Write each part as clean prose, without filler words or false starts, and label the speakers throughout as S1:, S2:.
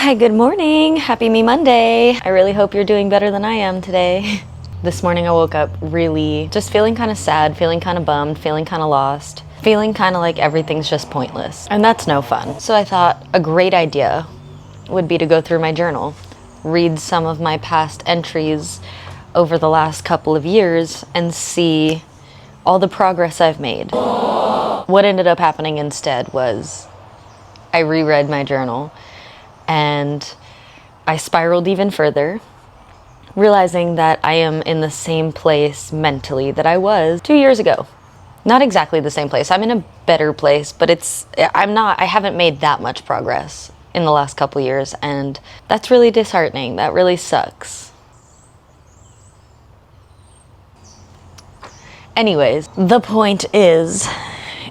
S1: Hi, good morning. Happy Me Monday. I really hope you're doing better than I am today. This morning I woke up really just feeling kind of sad, feeling kind of bummed, feeling kind of lost, feeling kind of like everything's just pointless. And that's no fun. So I thought a great idea would be to go through my journal, read some of my past entries over the last couple of years and see all the progress I've made. What ended up happening instead was I reread my journal and I spiraled even further, realizing that I am in the same place mentally that I was 2 years ago. Not exactly the same place. I'm in a better place, but I haven't made that much progress in the last couple years, and that's really disheartening. That really sucks. Anyways, the point is,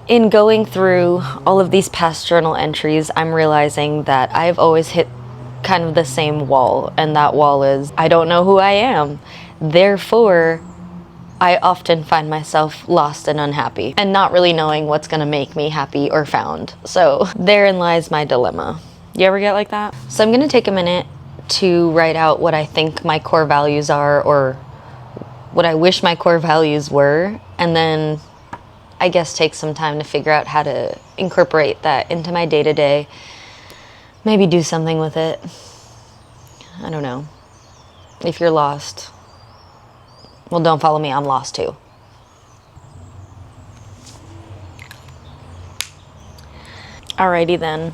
S1: in going through all of these past journal entries, I'm realizing that I've always hit kind of the same wall, and that wall is I don't know who I am. Therefore, I often find myself lost and unhappy and not really knowing what's going to make me happy or found. So therein lies my dilemma. You ever get like that? So I'm going to take a minute to write out what I think my core values are, or what I wish my core values were, and then I guess take some time to figure out how to incorporate that into my day-to-day. Maybe do something with it. I don't know. If you're lost, well, don't follow me. I'm lost too. Alrighty then.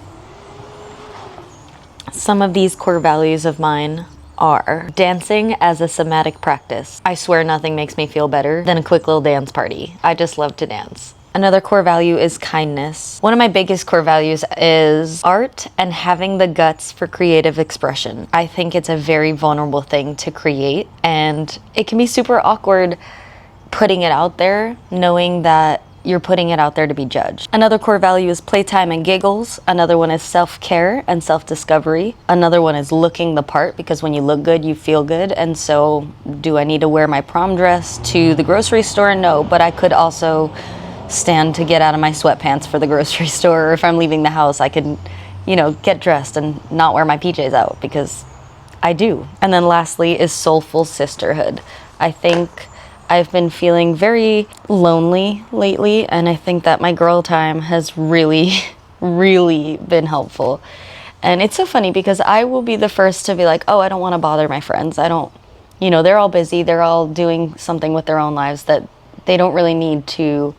S1: Some of these core values of mine are dancing as a somatic practice. I swear nothing makes me feel better than a quick little dance party. I just love to dance. Another core value is kindness. One of my biggest core values is art and having the guts for creative expression. I think it's a very vulnerable thing to create, and it can be super awkward putting it out there, knowing that you're putting it out there to be judged. Another core value is playtime and giggles. Another one is self-care and self-discovery. Another one is looking the part, because when you look good, you feel good. And so, do I need to wear my prom dress to the grocery store? No, but I could also stand to get out of my sweatpants for the grocery store, or if I'm leaving the house, I could, get dressed and not wear my PJs out, because I do. And then lastly is soulful sisterhood. I think I've been feeling very lonely lately, and I think that my girl time has really, really been helpful. And it's so funny because I will be the first to be like, oh, I don't want to bother my friends. I don't, they're all busy. They're all doing something with their own lives that they don't really need to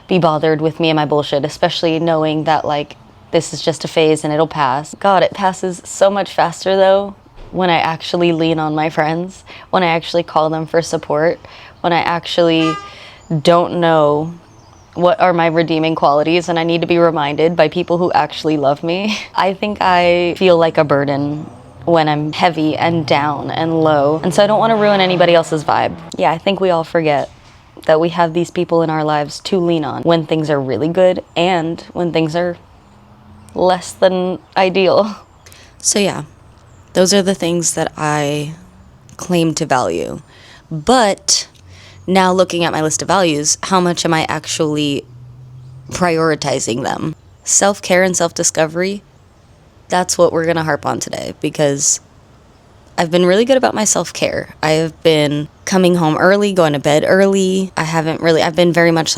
S1: be bothered with me and my bullshit, especially knowing that, this is just a phase and it'll pass. God, it passes so much faster, though, when I actually lean on my friends, when I actually call them for support, when I actually don't know what are my redeeming qualities and I need to be reminded by people who actually love me. I think I feel like a burden when I'm heavy and down and low, and so I don't want to ruin anybody else's vibe. Yeah, I think we all forget that we have these people in our lives to lean on when things are really good and when things are less than ideal. So yeah, those are the things that I claim to value. But now looking at my list of values, how much am I actually prioritizing them? Self-care and self-discovery, that's what we're going to harp on today, because I've been really good about my self-care. I have been coming home early, going to bed early. I've been very much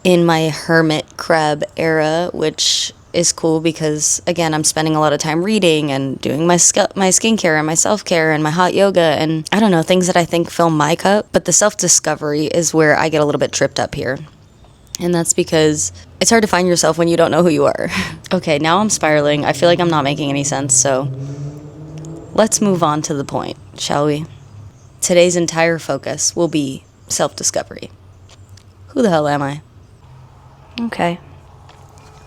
S1: in my hermit crab era, which is cool because, again, I'm spending a lot of time reading and doing my skincare and my self-care and my hot yoga and, I don't know, things that I think fill my cup. But the self-discovery is where I get a little bit tripped up here. And that's because it's hard to find yourself when you don't know who you are. Okay, now I'm spiraling. I feel like I'm not making any sense, so let's move on to the point, shall we? Today's entire focus will be self-discovery. Who the hell am I? Okay.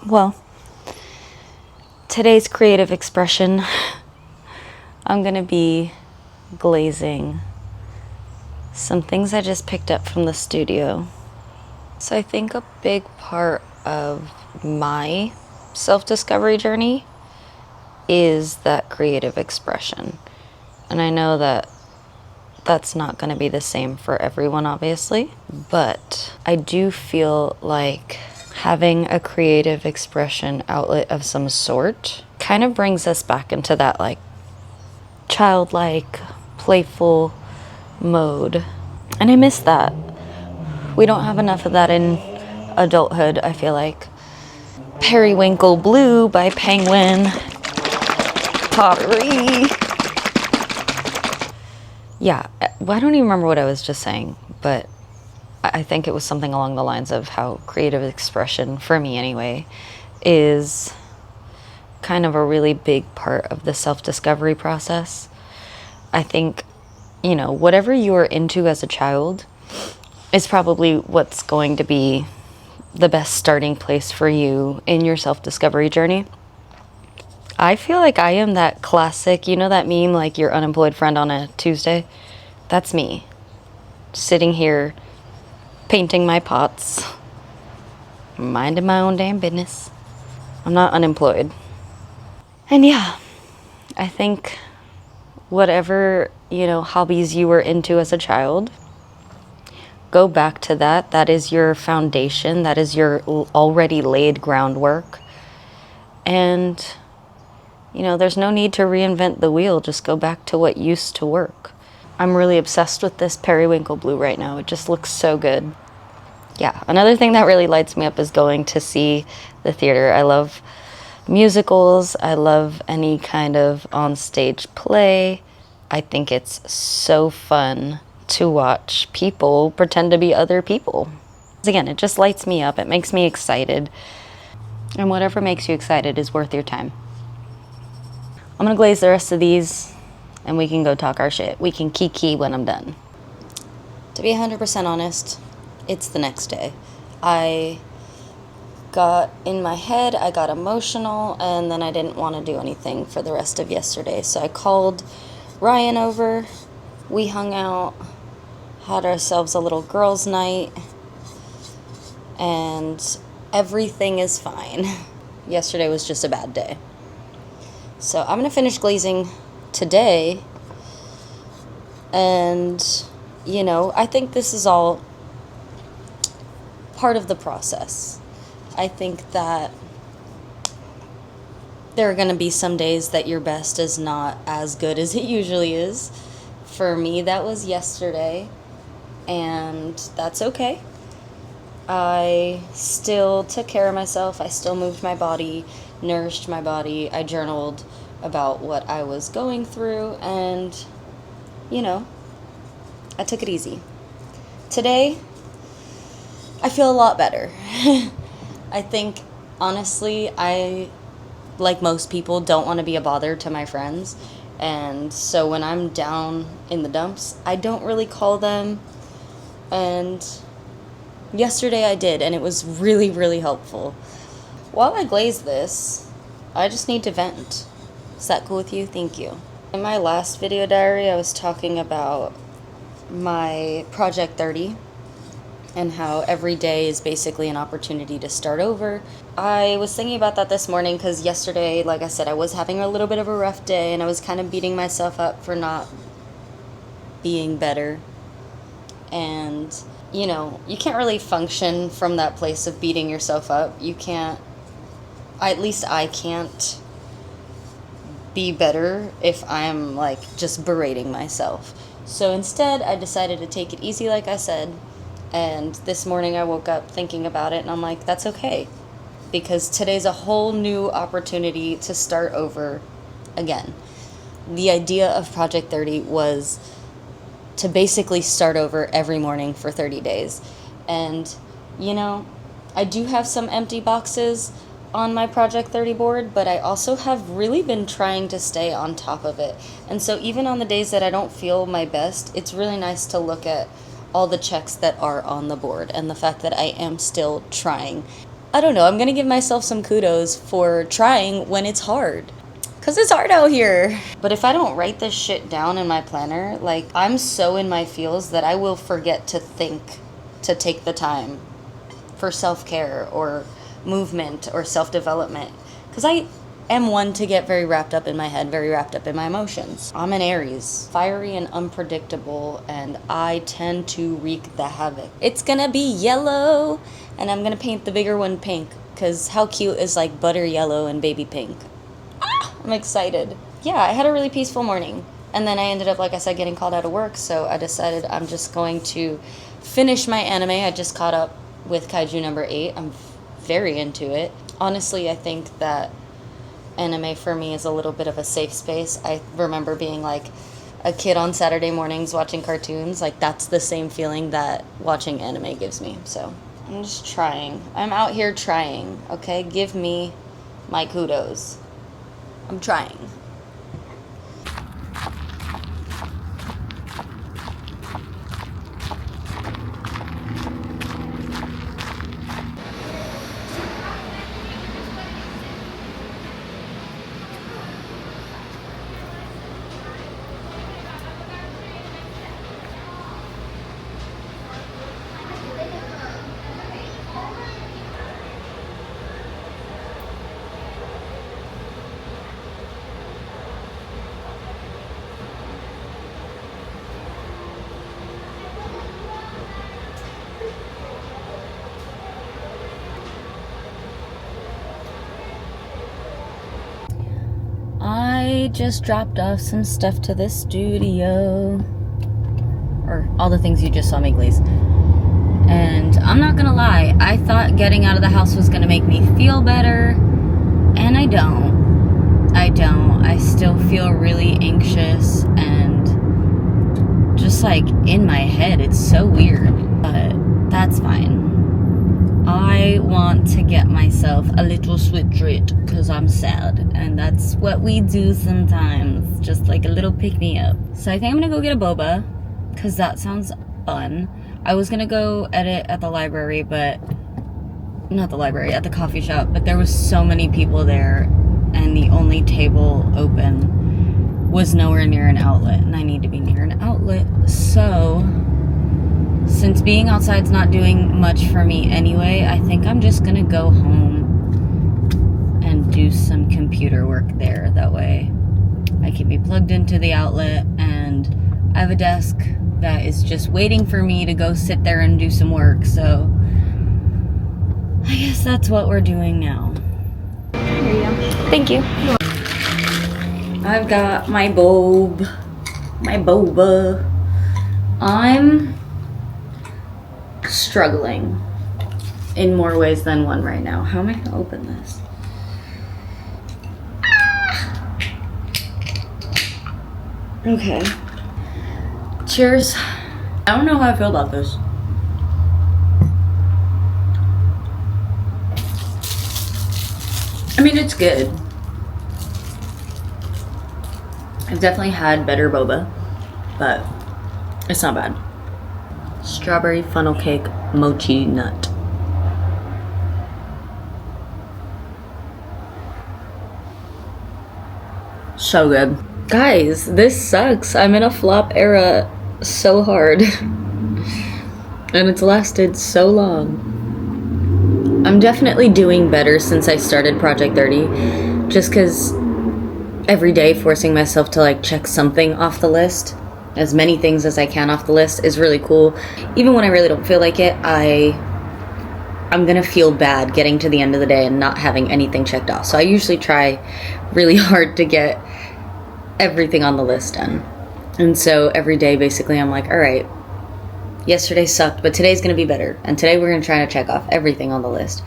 S1: Well, today's creative expression, I'm going to be glazing some things I just picked up from the studio. So I think a big part of my self-discovery journey is that creative expression. And I know that that's not going to be the same for everyone, obviously, but I do feel like having a creative expression outlet of some sort kind of brings us back into that like childlike, playful mode. And I miss that. We don't have enough of that in adulthood, I feel like. Periwinkle Blue by Penguin Pottery. Yeah, well, I don't even remember what I was just saying, but I think it was something along the lines of how creative expression, for me anyway, is kind of a really big part of the self-discovery process. I think, you know, whatever you were into as a child is probably what's going to be the best starting place for you in your self-discovery journey. I feel like I am that classic, you know that meme, like your unemployed friend on a Tuesday? That's me. Sitting here, painting my pots, minding my own damn business. I'm not unemployed. And yeah, I think whatever, you know, hobbies you were into as a child, go back to that. That is your foundation. That is your already laid groundwork. And, you know, there's no need to reinvent the wheel. Just go back to what used to work. I'm really obsessed with this periwinkle blue right now. It just looks so good. Yeah, another thing that really lights me up is going to see the theater. I love musicals. I love any kind of on-stage play. I think it's so fun to watch people pretend to be other people. Again, it just lights me up. It makes me excited. And whatever makes you excited is worth your time. I'm gonna glaze the rest of these and we can go talk our shit. We can kiki when I'm done. To be 100% honest, it's the next day. I got in my head, I got emotional, and then I didn't want to do anything for the rest of yesterday. So I called Ryan over, we hung out, had ourselves a little girls' night, and everything is fine. Yesterday was just a bad day. So I'm going to finish glazing today, and, you know, I think this is all part of the process. I think that there are going to be some days that your best is not as good as it usually is. For me, that was yesterday, and that's okay. I still took care of myself. I still moved my body, nourished my body. I journaled about what I was going through, and, you know, I took it easy. Today, I feel a lot better. I think, honestly, I, like most people, don't want to be a bother to my friends. And so when I'm down in the dumps, I don't really call them. And yesterday I did, and it was really, really helpful. While I glaze this, I just need to vent. Is that cool with you? Thank you. In my last video diary, I was talking about my Project 30 and how every day is basically an opportunity to start over. I was thinking about that this morning because yesterday, like I said, I was having a little bit of a rough day, and I was kind of beating myself up for not being better. And, you know, you can't really function from that place of beating yourself up. You can't, at least I can't be better if I'm like just berating myself. So instead, I decided to take it easy, like I said. And this morning I woke up thinking about it, and I'm like, that's okay. Because today's a whole new opportunity to start over again. The idea of Project 30 was to basically start over every morning for 30 days. And, you know, I do have some empty boxes on my Project 30 board, but I also have really been trying to stay on top of it. And so even on the days that I don't feel my best, it's really nice to look at all the checks that are on the board and the fact that I am still trying. I don't know, I'm gonna give myself some kudos for trying when it's hard. Because it's hard out here. But if I don't write this shit down in my planner, like, I'm so in my feels that I will forget to think to take the time for self-care or movement or self-development. Because I am one to get very wrapped up in my head, very wrapped up in my emotions. I'm an Aries, fiery and unpredictable, and I tend to wreak the havoc. It's gonna be yellow, and I'm gonna paint the bigger one pink, because how cute is like butter yellow and baby pink? I'm excited. Yeah, I had a really peaceful morning. And then I ended up, like I said, getting called out of work. So I decided I'm just going to finish my anime. I just caught up with Kaiju number 8. I'm very into it. Honestly, I think that anime for me is a little bit of a safe space. I remember being like a kid on Saturday mornings watching cartoons. Like, that's the same feeling that watching anime gives me. So I'm just trying. I'm out here trying, okay? Give me my kudos. I'm trying. I just dropped off some stuff to the studio. Or all the things you just saw me glaze. And I'm not gonna lie, I thought getting out of the house was gonna make me feel better. And I don't. I still feel really anxious and just like in my head. It's so weird. But that's fine. I want to get myself a little sweet treat because I'm sad, and that's what we do sometimes, just like a little pick-me-up. So I think I'm gonna go get a boba because that sounds fun. I was gonna go edit at the library, but not the library, at the coffee shop, but there was so many people there and the only table open was nowhere near an outlet, and I need to be near an outlet. So since being outside's not doing much for me anyway, I think I'm just gonna go home and do some computer work there. That way I can be plugged into the outlet, and I have a desk that is just waiting for me to go sit there and do some work. So I guess that's what we're doing now. Here you go. Thank you. I've got my boba. I'm struggling in more ways than one right now. How am I gonna open this? Okay. Cheers. I don't know how I feel about this. I mean, it's good. I've definitely had better boba, but it's not bad. Strawberry funnel cake mochi nut. So good. Guys, this sucks. I'm in a flop era so hard. And it's lasted so long. I'm definitely doing better since I started Project 30. Just because every day forcing myself to like check something off the list, as many things as I can off the list, is really cool. Even when I really don't feel like it, I'm gonna feel bad getting to the end of the day and not having anything checked off. So I usually try really hard to get everything on the list done. And so every day basically I'm like, all right, yesterday sucked, but today's gonna be better. And today we're gonna try to check off everything on the list.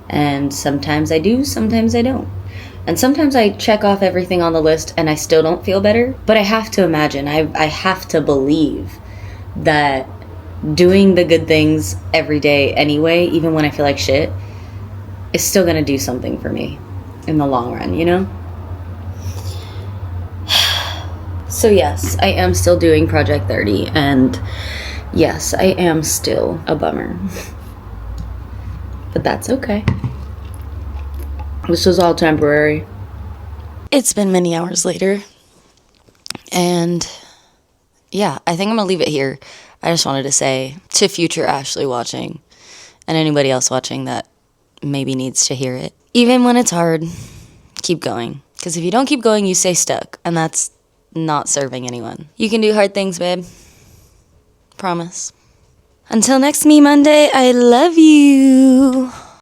S1: And sometimes I do, sometimes I don't. And sometimes I check off everything on the list and I still don't feel better. But I have to imagine, I have to believe that doing the good things every day anyway, even when I feel like shit, is still gonna do something for me in the long run, you know? So yes, I am still doing Project 30, and yes, I am still a bummer. But that's okay. This was all temporary. It's been many hours later, and yeah, I think I'm gonna leave it here. I just wanted to say to future Ashley watching, and anybody else watching that maybe needs to hear it, even when it's hard, keep going. Because if you don't keep going, you stay stuck, and that's not serving anyone. You can do hard things, babe. Promise. Until next Me Monday, I love you.